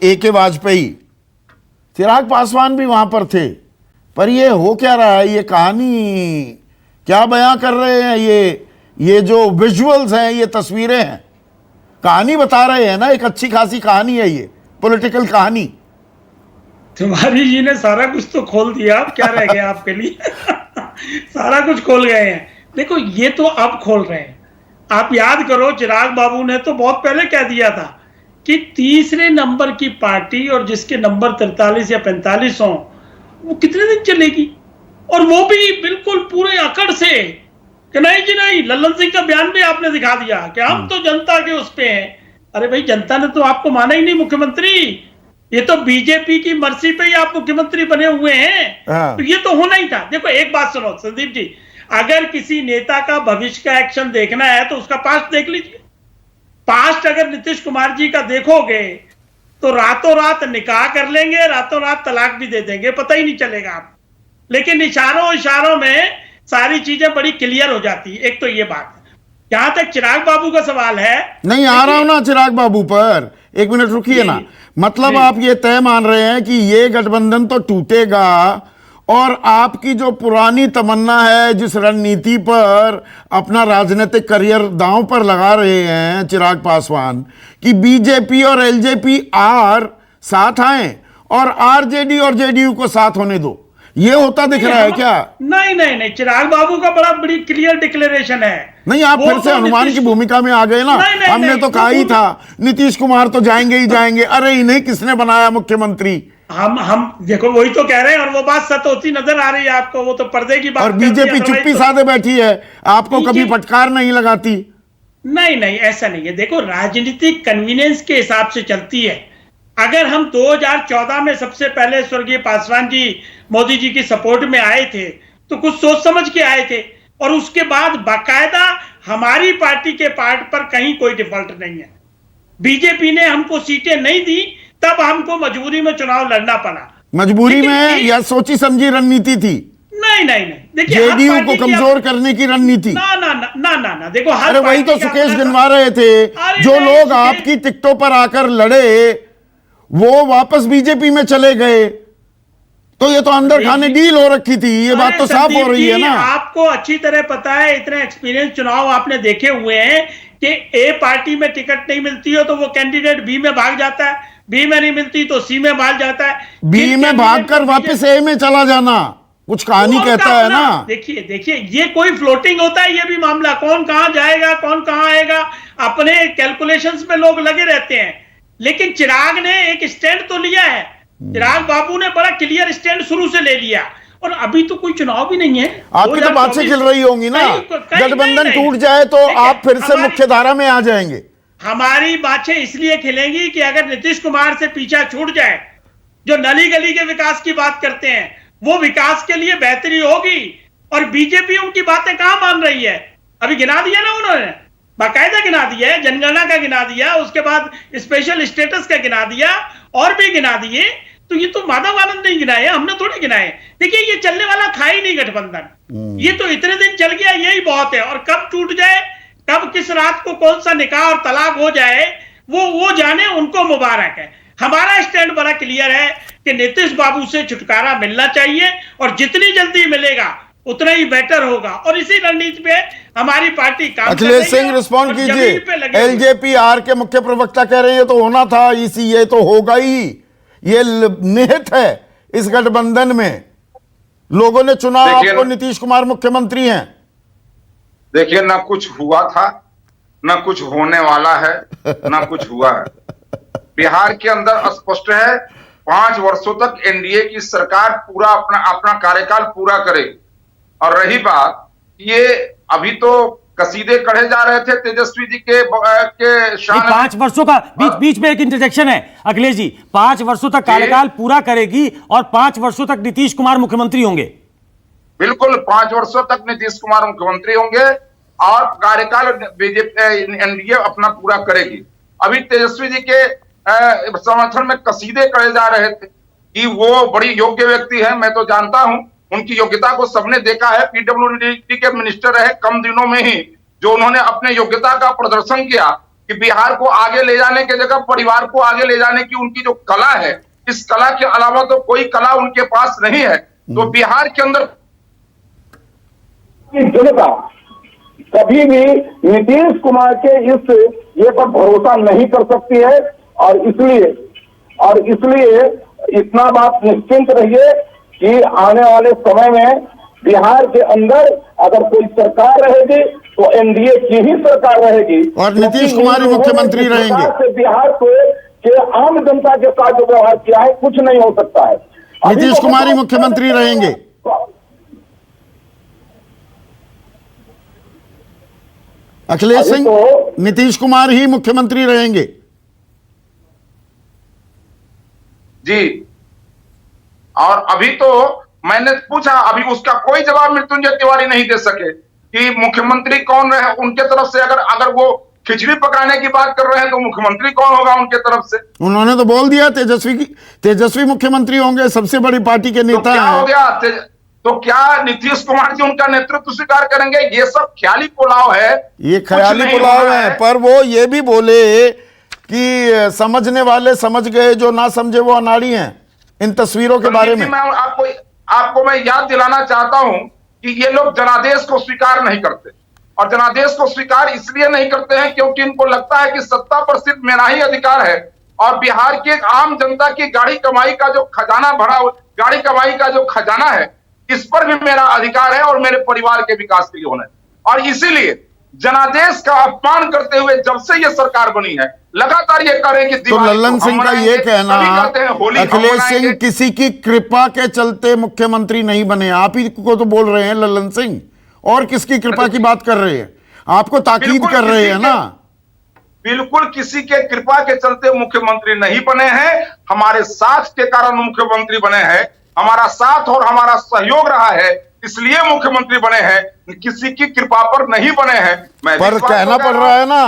A.K. Vajpayee, Chirag Paswan भी वहां पर थे। पर ये हो क्या रहा है, ये कहानी क्या बयां कर रहे हैं, ये जो विजुअल्स हैं, ये तस्वीरें हैं, कहानी बता रहे हैं ना, एक अच्छी खासी कहानी है ये, पॉलिटिकल कहानी। तुम्हारी जी ने सारा कुछ तो खोल दिया, अब क्या रह गया आपके लिए? सारा कुछ खोल गए हैं। देखो, ये तो अब खोल रहे हैं। आप याद करो, चिराग बाबू ने तो बहुत पहले कह दिया था कि तीसरे नंबर की पार्टी और जिसके नंबर 43 या 45 हो, वो कितने दिन चलेगी, और वो भी बिल्कुल पूरे अकड़ से कि नहीं जी नहीं। लल्लन सिंह का बयान भी आपने दिखा दिया कि हम तो जनता के उस पे हैं। अरे भाई, जनता ने तो आपको माना ही नहीं मुख्यमंत्री, ये तो बीजेपी की मर्जी पे ही आप मुख्यमंत्री बने हुए हैं। तो ये तो होना ही था। देखो, एक बात सुनो संदीप जी, अगर किसी नेता का भविष्य का एक्शन देखना है तो उसका पास्ट देख लीजिए। पास्ट अगर नीतीश कुमार जी का देखोगे तो रातों रात निकाह कर लेंगे, रातों रात तलाक भी दे देंगे, पता ही नहीं चलेगा आप। लेकिन इशारों में सारी चीजें बड़ी क्लियर हो जाती है। एक तो ये बात है। जहां तक चिराग बाबू का सवाल है, नहीं आ रहा हूं ना चिराग बाबू पर, एक मिनट रुकिए ना। मतलब आप ये तय मान रहे हैं कि ये गठबंधन तो टूटेगा, और आपकी जो पुरानी तमन्ना है, जिस रणनीति पर अपना राजनीतिक करियर दांव पर लगा रहे हैं चिराग पासवान, कि बीजेपी और एलजेपी साथ आए और आरजेडी और जेडीयू को साथ होने दो, ये होता दिख रहा है क्या? नहीं, चिराग बाबू का बड़ी क्लियर डिक्लेरेशन है। नहीं, आप फिर से हनुमान की भूमिका में आ गए ना। हमने तो कहा ही था नीतीश कुमार तो जाएंगे ही जाएंगे। अरे इन्हें किसने बनाया मुख्यमंत्री? हम देखो, वही तो कह रहे हैं, और वो बात सच होती नजर आ रही है आपको। वो तो पर्दे की बात, और बीजेपी चुप्पी साधे बैठी है, आपको कभी फटकार नहीं लगाती। नहीं, ऐसा नहीं है। देखो, राजनीतिक कन्वीनियंस के हिसाब से चलती है। अगर हम 2014 में सबसे पहले स्वर्गीय पासवान जी मोदी जी की सपोर्ट में आए थे तो कुछ सोच समझ के आए थे, और उसके बाद बाकायदा हमारी पार्टी के पार्ट पर कहीं कोई डिफॉल्ट नहीं है। बीजेपी ने हमको सीटें नहीं दी, तब हमको मजबूरी में चुनाव लड़ना पड़ा। मजबूरी में या सोची समझी रणनीति थी? नहीं, देखिए, जेडीयू को कमजोर करने की रणनीति। ना, देखो, अरे वही तो सुकेश गिनवा रहे थे। जो लोग आपकी टिकटों पर आकर लड़े वो वापस बीजेपी में चले गए, तो ये तो अंदर खाने डील हो रखी थी। ये बात तो साफ हो रही है ना। आपको अच्छी तरह पता है, इतने एक्सपीरियंस चुनाव आपने देखे हुए हैं कि ए पार्टी में टिकट नहीं मिलती हो तो वो कैंडिडेट बी में भाग जाता है, बी में नहीं मिलती तो सी में भाग जाता है, बी में भागकर वापस ए में चला जाना, कुछ कहानी कहता है ना। देखिए, ये कोई फ्लोटिंग होता है, ये भी मामला, कौन कहां जाएगा, कौन कहां आएगा, अपने कैलकुलेशंस में लोग लगे रहते हैं। लेकिन चिराग ने एक स्टैंड तो लिया है। चिराग बाबू ने बड़ा क्लियर स्टैंड शुरू से ले लिया, और अभी तो कोई चुनाव भी नहीं है। आपकी तो बात से खिल रही होंगी ना, गठबंधन टूट जाए तो आप फिर से मुख्य धारा में आ जाएंगे। हमारी बातें इसलिए खिलेंगी कि अगर नीतीश कुमार से पीछा छूट जाए, जो नली गली के विकास की बात करते हैं, वो विकास के लिए बेहतरी होगी। और बीजेपी उनकी बातें कहां मान रही है? अभी गिना दिया ना उन्होंने, बाकायदा गिना दिया है, जनगणना का गिना दिया, उसके बाद स्पेशल स्टेटस का गिना दिया, और भी गिना दिए। तो ये तो माधव आनंद नहीं गिनाए, हमने थोड़ी गिनाए। देखिए, ये चलने वाला था ही नहीं गठबंधन। ये तो इतने दिन चल गया, यही बहुत है। और कब टूट जाए, कब किस रात को कौन सा निकाह और तलाक हो जाए, वो जाने, उनको मुबारक है। हमारा स्टैंड बड़ा क्लियर है कि नीतीश बाबू से छुटकारा मिलना चाहिए, और जितनी जल्दी मिलेगा उतना ही बेटर होगा। और इसी रणनीति पे हमारी पार्टी काम कर रही है। अखिलेश सिंह रिस्पॉन्ड कीजिए। एलजेपी के मुख्य प्रवक्ता कह रहे हैं तो होना था, इसी ये तो होगा ही, ये निहित है इस गठबंधन में। लोगों ने चुना आपको, नीतीश कुमार मुख्यमंत्री हैं। देखिए, ना कुछ हुआ था, ना कुछ होने वाला है, ना कुछ हुआ है। बिहार के अंदर स्पष्ट है, 5 वर्षों तक एनडीए की सरकार पूरा अपना कार्यकाल पूरा करेगी। और रही बात, ये अभी तो कसीदे कढ़े जा रहे थे तेजस्वी जी के शान। 5 वर्षों का बीच में एक इंटरजेक्शन है अखिलेश जी, 5 वर्षों तक कार्यकाल पूरा करेगी और 5 वर्षों तक नीतीश कुमार मुख्यमंत्री होंगे। बिल्कुल, 5 वर्षों तक नीतीश कुमार मुख्यमंत्री होंगे और कार्यकाल बीजेपी एनडीए अपना पूरा करेगी। अभी तेजस्वी जी के समर्थन में कसीदे कढ़े जा रहे थे कि वो बड़ी योग्य व्यक्ति है। मैं तो जानता हूं, उनकी योग्यता को सबने देखा है। पीडब्ल्यूडी के मिनिस्टर रहे, कम दिनों में ही जो उन्होंने अपने योग्यता का प्रदर्शन किया, कि बिहार को आगे ले जाने के जगह परिवार को आगे ले जाने की उनकी जो कला है, इस कला के अलावा तो कोई कला उनके पास नहीं है। तो बिहार के अंदर जनता कभी भी नीतीश कुमार के इस ये पर भरोसा नहीं कर सकती है, और इसलिए इतना बात निश्चिंत रहिए कि आने वाले समय में बिहार के अंदर अगर कोई सरकार रहेगी तो एनडीए की ही सरकार रहेगी, और नीतीश कुमार ही मुख्यमंत्री रहेंगे। से बिहार के आम जनता के साथ जो व्यवहार किया है कुछ नहीं हो सकता है। नीतीश कुमार ही मुख्यमंत्री रहेंगे। अखिलेश सिंह, नीतीश कुमार ही मुख्यमंत्री रहेंगे। जी, और अभी तो मैंने पूछा, अभी उसका कोई जवाब मृत्युंजय तिवारी नहीं दे सके कि मुख्यमंत्री कौन रहे उनके तरफ से। अगर वो खिचड़ी पकाने की बात कर रहे हैं तो मुख्यमंत्री कौन होगा उनके तरफ से? उन्होंने तो बोल दिया तेजस्वी मुख्यमंत्री होंगे, सबसे बड़ी पार्टी के नेता क्या हो गया? तो क्या नीतीश कुमार जी उनका नेतृत्व स्वीकार करेंगे? ये सब ख्याली पुलाव है, ये ख्याली पुलाव है। पर वो ये भी बोले कि समझने वाले समझ गए, जो ना समझे वो अनाड़ी हैं। इन तस्वीरों के बारे में मैं आपको मैं याद दिलाना चाहता हूं कि ये लोग जनादेश को स्वीकार नहीं करते, और जनादेश को स्वीकार इसलिए नहीं करते हैं क्योंकि इनको लगता है कि सत्ता पर सिर्फ मेरा ही अधिकार है, और बिहार की एक आम जनता की गाड़ी कमाई का जो खजाना भरा, गाड़ी कमाई का जो खजाना है, इस पर भी मेरा अधिकार है और मेरे परिवार के विकास के लिए होना है। और इसीलिए जनादेश का अपमान करते हुए जब से ये सरकार बनी है लगातार ये करें कि तो लल्लन सिंह का ये कहना, अखिलेश सिंह किसी की कृपा के चलते मुख्यमंत्री नहीं बने, आप ही को तो बोल रहे हैं लल्लन सिंह, और किसकी कृपा की बात कर रहे हैं? आपको ताकीद कर रहे हैं ना। बिल्कुल किसी के कृपा के चलते मुख्यमंत्री नहीं बने हैं, हमारे साथ के कारण मुख्यमंत्री बने हैं। हमारा साथ और हमारा सहयोग रहा है, इसलिए मुख्यमंत्री बने हैं, किसी की कृपा पर नहीं बने हैं। पर कहना पड़ रहा है ना।